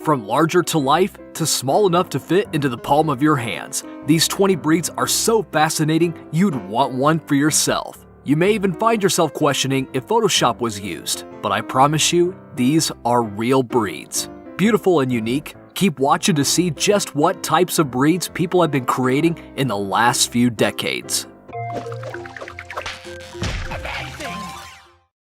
From larger to life to small enough to fit into the palm of your hands, these 20 breeds are so fascinating you'd want one for yourself. You may even find yourself questioning if Photoshop was used, but I promise you, these are real breeds. Beautiful and unique, keep watching to see just what types of breeds people have been creating in the last few decades.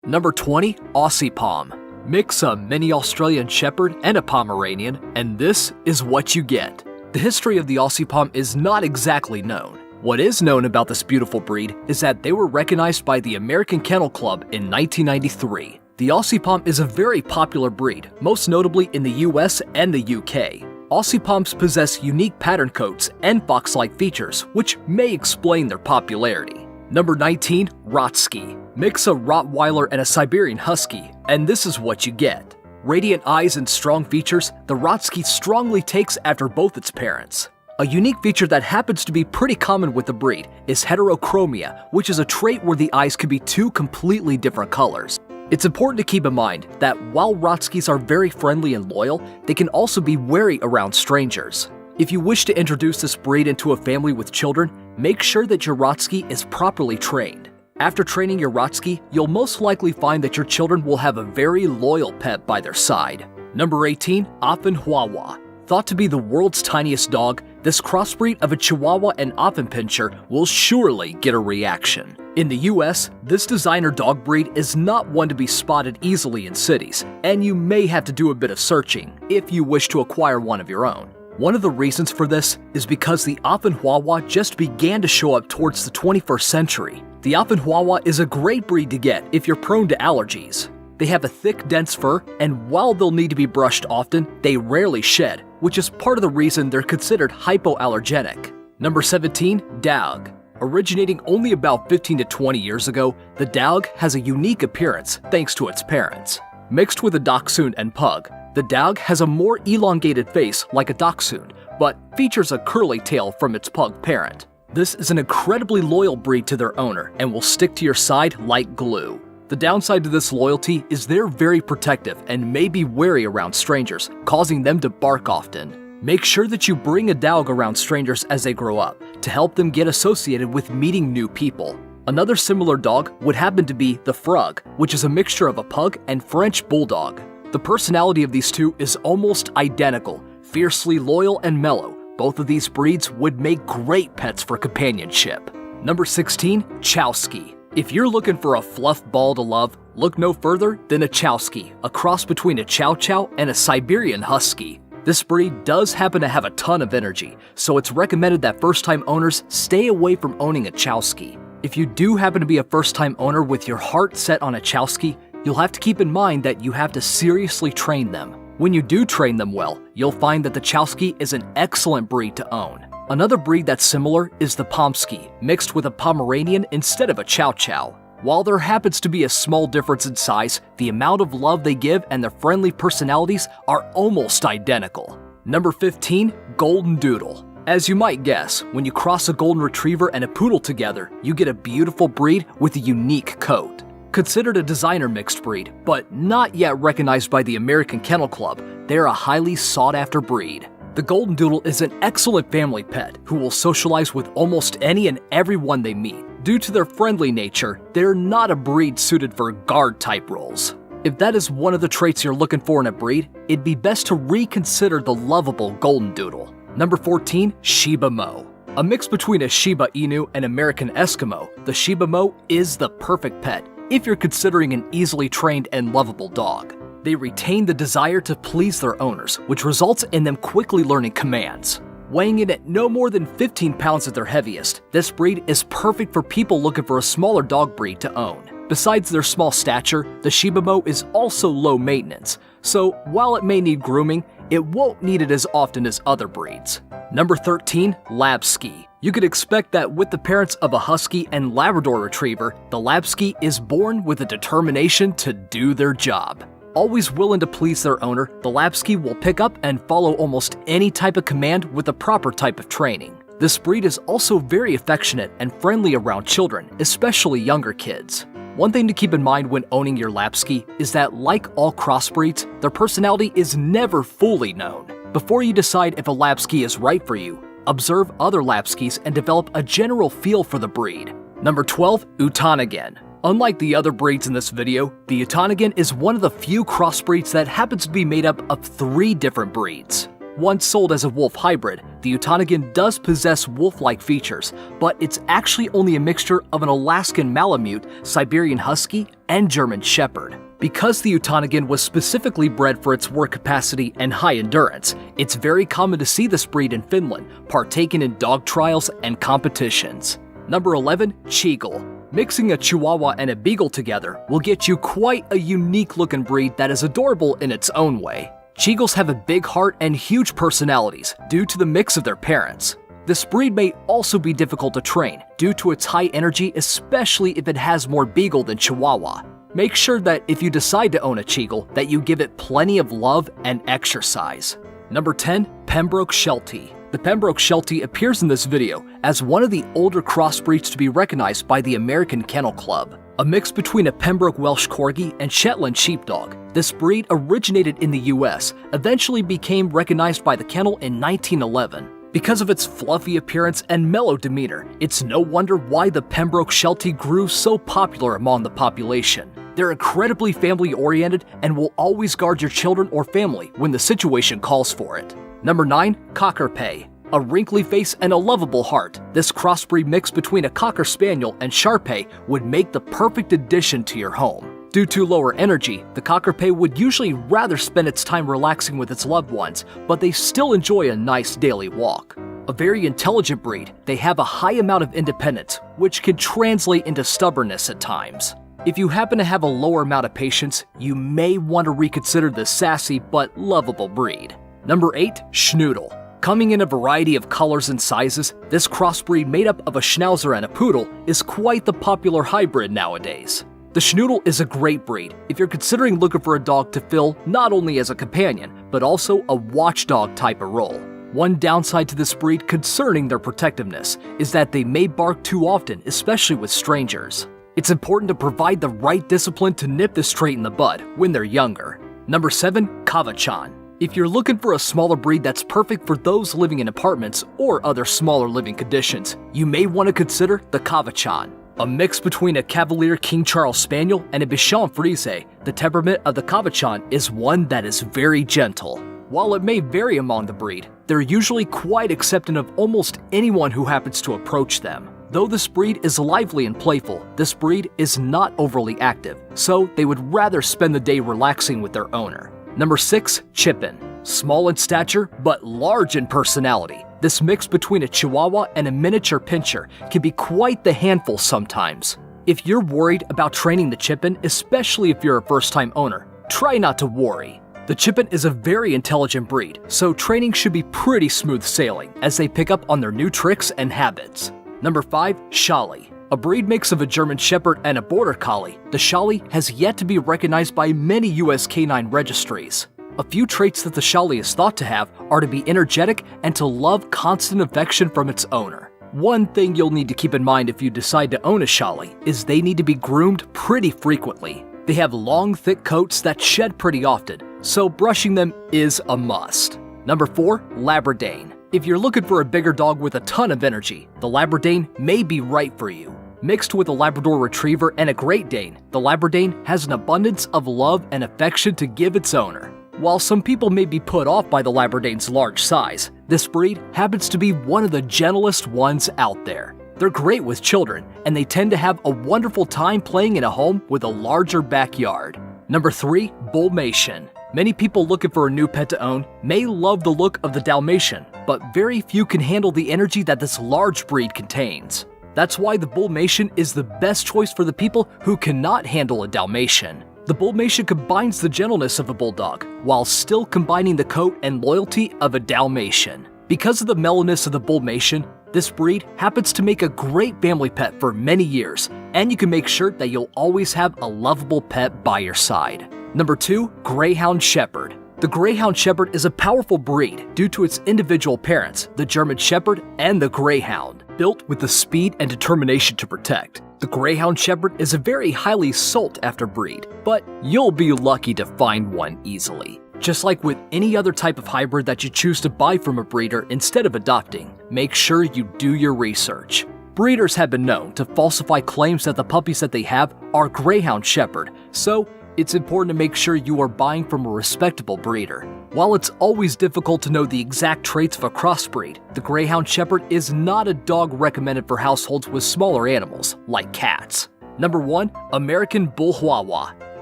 Number 20, Ossipom. Mix a mini Australian Shepherd and a Pomeranian, and this is what you get. The history of the Ossipom is not exactly known. What is known about this beautiful breed is that they were recognized by the American Kennel Club in 1993. The Ossipom is a very popular breed, most notably in the US and the UK. Ossipoms possess unique pattern coats and fox-like features, which may explain their popularity. Number 19, Rotsky. Mix a Rottweiler and a Siberian Husky, and this is what you get. Radiant eyes and strong features, the Rotsky strongly takes after both its parents. A unique feature that happens to be pretty common with the breed is heterochromia, which is a trait where the eyes can be two completely different colors. It's important to keep in mind that while Rotskys are very friendly and loyal, they can also be wary around strangers. If you wish to introduce this breed into a family with children, make sure that your Rotsky is properly trained. After training your Rotsky, you'll most likely find that your children will have a very loyal pet by their side. Number 18, Affenhauer. Thought to be the world's tiniest dog, this crossbreed of a Chihuahua and Affenpinscher will surely get a reaction. In the US, this designer dog breed is not one to be spotted easily in cities, and you may have to do a bit of searching if you wish to acquire one of your own. One of the reasons for this is because the Affenhauer just began to show up towards the 21st century. The Affenhauer is a great breed to get if you're prone to allergies. They have a thick, dense fur, and while they'll need to be brushed often, they rarely shed, which is part of the reason they're considered hypoallergenic. Number 17, Doug. Originating only about 15 to 20 years ago, the Doug has a unique appearance thanks to its parents. Mixed with a Dachshund and Pug, the Doug has a more elongated face like a Dachshund, but features a curly tail from its Pug parent. This is an incredibly loyal breed to their owner and will stick to your side like glue. The downside to this loyalty is they're very protective and may be wary around strangers, causing them to bark often. Make sure that you bring a Doug around strangers as they grow up to help them get associated with meeting new people. Another similar dog would happen to be the Frug, which is a mixture of a Pug and French Bulldog. The personality of these two is almost identical, fiercely loyal and mellow. Both of these breeds would make great pets for companionship. Number 16, Chowsky. If you're looking for a fluff ball to love, look no further than a Chowsky, a cross between a Chow Chow and a Siberian Husky. This breed does happen to have a ton of energy, so it's recommended that first-time owners stay away from owning a Chowsky. If you do happen to be a first-time owner with your heart set on a Chowsky, you'll have to keep in mind that you have to seriously train them. When you do train them well, you'll find that the Chowsky is an excellent breed to own. Another breed that's similar is the Pomsky, mixed with a Pomeranian instead of a Chow Chow. While there happens to be a small difference in size, the amount of love they give and their friendly personalities are almost identical. Number 15, Golden Doodle. As you might guess, when you cross a Golden Retriever and a Poodle together, you get a beautiful breed with a unique coat. Considered a designer mixed breed, but not yet recognized by the American Kennel Club, they're a highly sought-after breed. The Golden Doodle is an excellent family pet who will socialize with almost any and everyone they meet. Due to their friendly nature, they're not a breed suited for guard-type roles. If that is one of the traits you're looking for in a breed, it'd be best to reconsider the lovable Golden Doodle. Number 14, Shiba Mo. A mix between a Shiba Inu and American Eskimo, the Shiba Mo is the perfect pet if you're considering an easily trained and lovable dog. They retain the desire to please their owners, which results in them quickly learning commands. Weighing in at no more than 15 pounds at their heaviest, this breed is perfect for people looking for a smaller dog breed to own. Besides their small stature, the Shiba Mo is also low maintenance, so while it may need grooming, it won't need it as often as other breeds. Number 13, Labsky. You could expect that with the parents of a Husky and Labrador Retriever, the Labsky is born with a determination to do their job. Always willing to please their owner, the Labsky will pick up and follow almost any type of command with the proper type of training. This breed is also very affectionate and friendly around children, especially younger kids. One thing to keep in mind when owning your Lapsky is that, like all crossbreeds, their personality is never fully known. Before you decide if a Lapsky is right for you, observe other Lapskys and develop a general feel for the breed. Number 12. Utonagan. Unlike the other breeds in this video, the Utonagan is one of the few crossbreeds that happens to be made up of 3 different breeds. Once sold as a wolf hybrid, the Utonagan does possess wolf-like features, but it's actually only a mixture of an Alaskan Malamute, Siberian Husky, and German Shepherd. Because the Utonagan was specifically bred for its work capacity and high endurance, it's very common to see this breed in Finland, partaking in dog trials and competitions. Number 11. Cheagle. Mixing a Chihuahua and a Beagle together will get you quite a unique looking breed that is adorable in its own way. Cheagles have a big heart and huge personalities due to the mix of their parents. This breed may also be difficult to train due to its high energy, especially if it has more Beagle than Chihuahua. Make sure that if you decide to own a Cheagle, that you give it plenty of love and exercise. Number 10. Pembroke Sheltie. The Pembroke Sheltie appears in this video as one of the older crossbreeds to be recognized by the American Kennel Club. A mix between a Pembroke Welsh Corgi and Shetland Sheepdog, this breed originated in the US, eventually became recognized by the kennel in 1911. Because of its fluffy appearance and mellow demeanor, it's no wonder why the Pembroke Sheltie grew so popular among the population. They're incredibly family-oriented and will always guard your children or family when the situation calls for it. Number 9. Cocker Spaniel. A wrinkly face and a lovable heart, this crossbreed mix between a Cocker Spaniel and Shar Pei would make the perfect addition to your home. Due to lower energy, the Cocker Spaniel would usually rather spend its time relaxing with its loved ones, but they still enjoy a nice daily walk. A very intelligent breed, they have a high amount of independence, which can translate into stubbornness at times. If you happen to have a lower amount of patience, you may want to reconsider this sassy but lovable breed. Number 8. Schnoodle. Coming in a variety of colors and sizes, this crossbreed made up of a Schnauzer and a Poodle is quite the popular hybrid nowadays. The Schnoodle is a great breed if you're considering looking for a dog to fill not only as a companion, but also a watchdog type of role. One downside to this breed concerning their protectiveness is that they may bark too often, especially with strangers. It's important to provide the right discipline to nip this trait in the bud when they're younger. Number 7. Cavachan. If you're looking for a smaller breed that's perfect for those living in apartments or other smaller living conditions, you may want to consider the Cavachan. A mix between a Cavalier King Charles Spaniel and a Bichon Frise, the temperament of the Cavachan is one that is very gentle. While it may vary among the breed, they're usually quite accepting of almost anyone who happens to approach them. Though this breed is lively and playful, this breed is not overly active, so they would rather spend the day relaxing with their owner. Number 6. Chippen. Small in stature, but large in personality. This mix between a Chihuahua and a miniature Pinscher can be quite the handful sometimes. If you're worried about training the Chippen, especially if you're a first-time owner, try not to worry. The Chippen is a very intelligent breed, so training should be pretty smooth sailing as they pick up on their new tricks and habits. Number 5. Shali. A breed mix of a German Shepherd and a Border Collie, the Shali has yet to be recognized by many US canine registries. A few traits that the Shali is thought to have are to be energetic and to love constant affection from its owner. One thing you'll need to keep in mind if you decide to own a Shali is they need to be groomed pretty frequently. They have long, thick coats that shed pretty often, so brushing them is a must. Number 4. Labradane. If you're looking for a bigger dog with a ton of energy, the Labradane may be right for you. Mixed with a Labrador Retriever and a Great Dane, the Labradane has an abundance of love and affection to give its owner. While some people may be put off by the Labradane's large size, this breed happens to be one of the gentlest ones out there. They're great with children, and they tend to have a wonderful time playing in a home with a larger backyard. Number 3. Bullmatian. Many people looking for a new pet to own may love the look of the Dalmatian, but very few can handle the energy that this large breed contains. That's why the Bullmatian is the best choice for the people who cannot handle a Dalmatian. The Bullmatian combines the gentleness of a Bulldog, while still combining the coat and loyalty of a Dalmatian. Because of the mellowness of the Bullmatian, this breed happens to make a great family pet for many years, and you can make sure that you'll always have a lovable pet by your side. Number 2. Greyhound Shepherd. The Greyhound Shepherd is a powerful breed due to its individual parents, the German Shepherd and the Greyhound, built with the speed and determination to protect. The Greyhound Shepherd is a very highly sought-after breed, but you'll be lucky to find one easily. Just like with any other type of hybrid that you choose to buy from a breeder instead of adopting, make sure you do your research. Breeders have been known to falsify claims that the puppies that they have are Greyhound Shepherd, so it's important to make sure you are buying from a respectable breeder. While it's always difficult to know the exact traits of a crossbreed, the Greyhound Shepherd is not a dog recommended for households with smaller animals, like cats. Number 1. American Bull Chihuahua.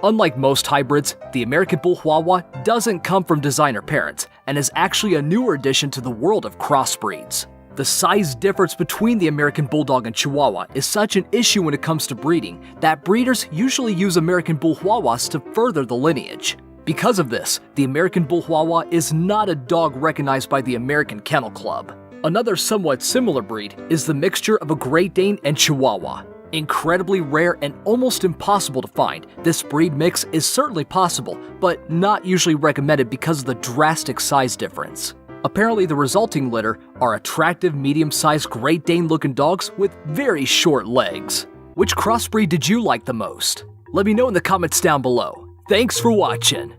Unlike most hybrids, the American Bull Chihuahua doesn't come from designer parents and is actually a newer addition to the world of crossbreeds. The size difference between the American Bulldog and Chihuahua is such an issue when it comes to breeding that breeders usually use American Bull Chihuahuas to further the lineage. Because of this, the American Bull Chihuahua is not a dog recognized by the American Kennel Club. Another somewhat similar breed is the mixture of a Great Dane and Chihuahua. Incredibly rare and almost impossible to find, this breed mix is certainly possible, but not usually recommended because of the drastic size difference. Apparently, the resulting litter are attractive medium-sized Great Dane-looking dogs with very short legs. Which crossbreed did you like the most? Let me know in the comments down below. Thanks for watching!